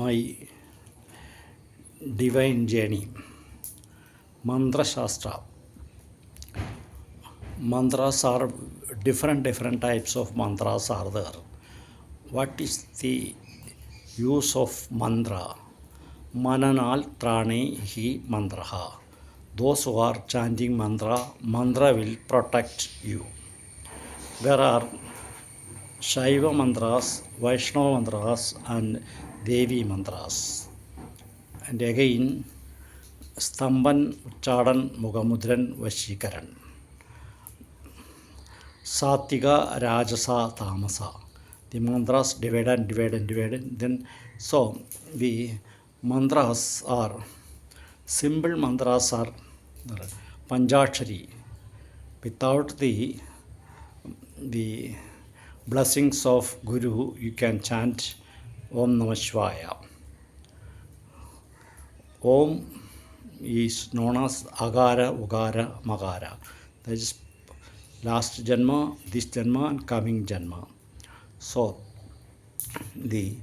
my divine journey. Mantra Shastra. Mantras are different types of mantras are there. What is the use of mantra? Mananal trane hi mantraha. Those who are chanting mantra will protect you. There are Shaiva mantras, Vaishnava mantras and Devi mantras. And again, Stamban, Uchadan, Mugamudran, Vashikaran. Satika, Rajasa, Tamasa. The mantras divided. Then, so the mantras are, simple mantras are Panchakshari. Without the blessings of Guru, you can chant Om Namah Shivaya. Om is known as Agara, Ugara, Magara. That is last Janma, this Janma and coming Janma. So these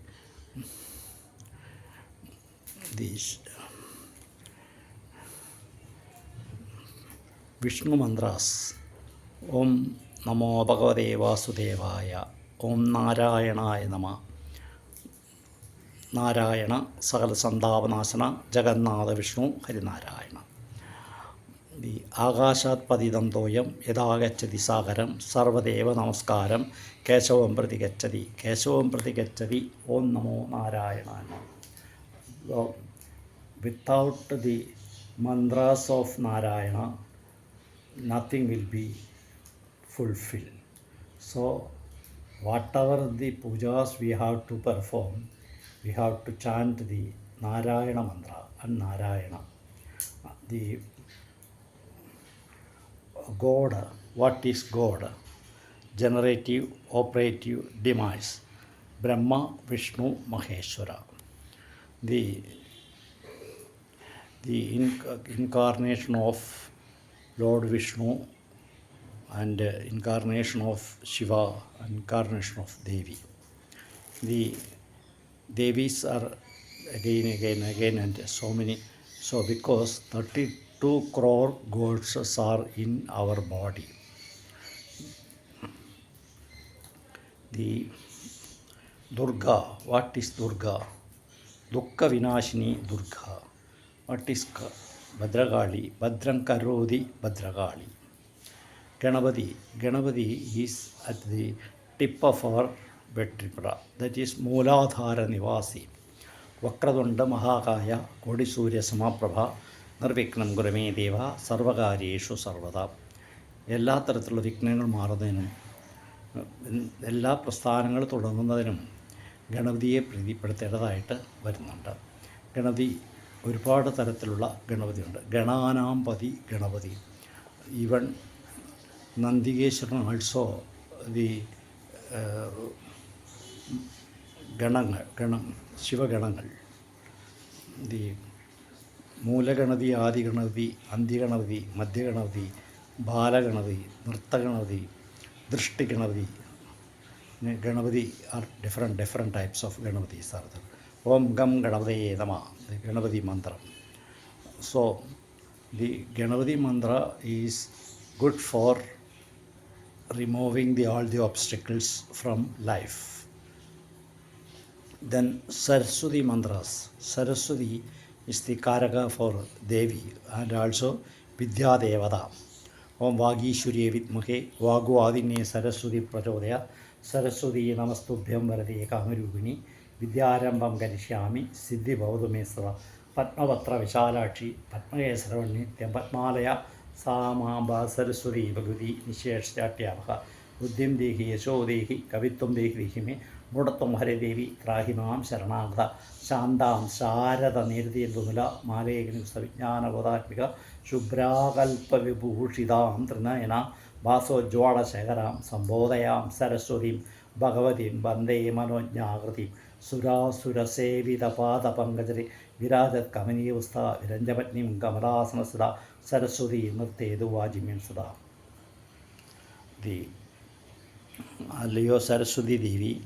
Vishnu mantras. Om Namo Bhagavate Vasudevaya. Om Narayanaya Nama. Narayana Sakala Sandavanasana Jagannatha Vishnu Harinarayana. The Agashat Padidam Doyam Yadagachati Sagaram Sarvadeva Namaskaram Keshavam Pratigachati Om Namo Narayana. So, without the mantras of Narayana, nothing will be fulfilled. So, whatever the pujas we have to perform, we have to chant the Narayana mantra and Narayana. The God, what is God? Generative, operative, demise. Brahma, Vishnu, Maheshwara. The incarnation of Lord Vishnu and incarnation of Shiva, incarnation of Devi. The Devis are again and so many. So because 32 crore gods are in our body. The Durga, what is Durga? Dukkha Vinashini Durga. What is Bhadragali? Bhadram Karodi Bhadragali. Ganapati is at the tip of our vertebra. That is Mooladhara Nivasi. Vakradunda Mahakaya Kodi Surya Samaprabha Nirviknam Gurame Deva Sarvagaryeshu Sarvada. എല്ലാ തരത്തിലുള്ള വിഘ്നങ്ങൾ മാറുന്നതിനും എല്ലാ പ്രസ്ഥാനങ്ങൾ തുടങ്ങുന്നതിനും ഗണപതിയെ പ്രീതിപ്പെടുത്തേണ്ടതായിട്ട് വരുന്നുണ്ട്. ഗണപതി ഒരുപാട് തരത്തിലുള്ള ഗണപതിയുണ്ട്. ഗണാനാംപതി Ganapati. Even Nandikeshwaran also the ഗണം ശിവഗണങ്ങൾ. The Moolaganapati, Adiganapati, Antyaganapati, Madhyaganapati, Balaganapati, Nrittaganapati, Drishtiganapati. Ganapati are different types of Ganapatis are there. Om Gam Ganapataye Nama, the Ganapati mantra. So the Ganapati mantra is good for removing all the obstacles from life. Then Saraswati mantras. Saraswati is the Karaka for Devi and also Vidya Devada. Om Vagishwariye Vidmahe Vagu Adine Saraswati Prachodaya Saraswati Namastubhyam Varade Kamarubini Vidyarambam Garishyami Siddhi Bhavadumesava Padmavatra Vishalakshi Padmayesravani Padmalaya Samamba Saraswati Bhagavati Nisheshtyatyavaha Buddhim Dehi Yasho Dehi Kavitvam Dehi Dehime Mudattam Hare Devi Trahimam Sharanagda Shandam Sharada Nirdi Bhumila Malegni Savijnana Vodakvika Shubhrakalpa Vibhushidam Trinayana Vaso Jwala Shagaram Sambodayam Saraswatim Bhagavatim Bande Manojnagratim Sura Sevita Pada Pangajari Viradat Kamani Usta Viranjapatnim Kamarasana Sada Saraswati Nurte Duvajimim Sada. The Leo Saraswati Devi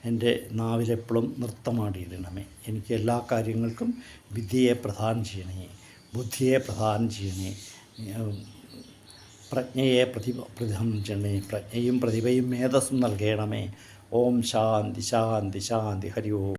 എൻ്റെ നാവിലെപ്പോഴും നൃത്തമാടിയിടണമേ. എനിക്ക് എല്ലാ കാര്യങ്ങൾക്കും വിദ്യയെ പ്രദാനം ചെയ്യണേ, ബുദ്ധിയെ പ്രദാനം ചെയ്യണേ, പ്രജ്ഞയെ പ്രതിഭം ചെയ്യണേ, പ്രജ്ഞയും പ്രതിഭയും മേധസ്സും നൽകണമേ. ഓം ശാന്തി ശാന്തി ശാന്തി. ഹരി ഓം.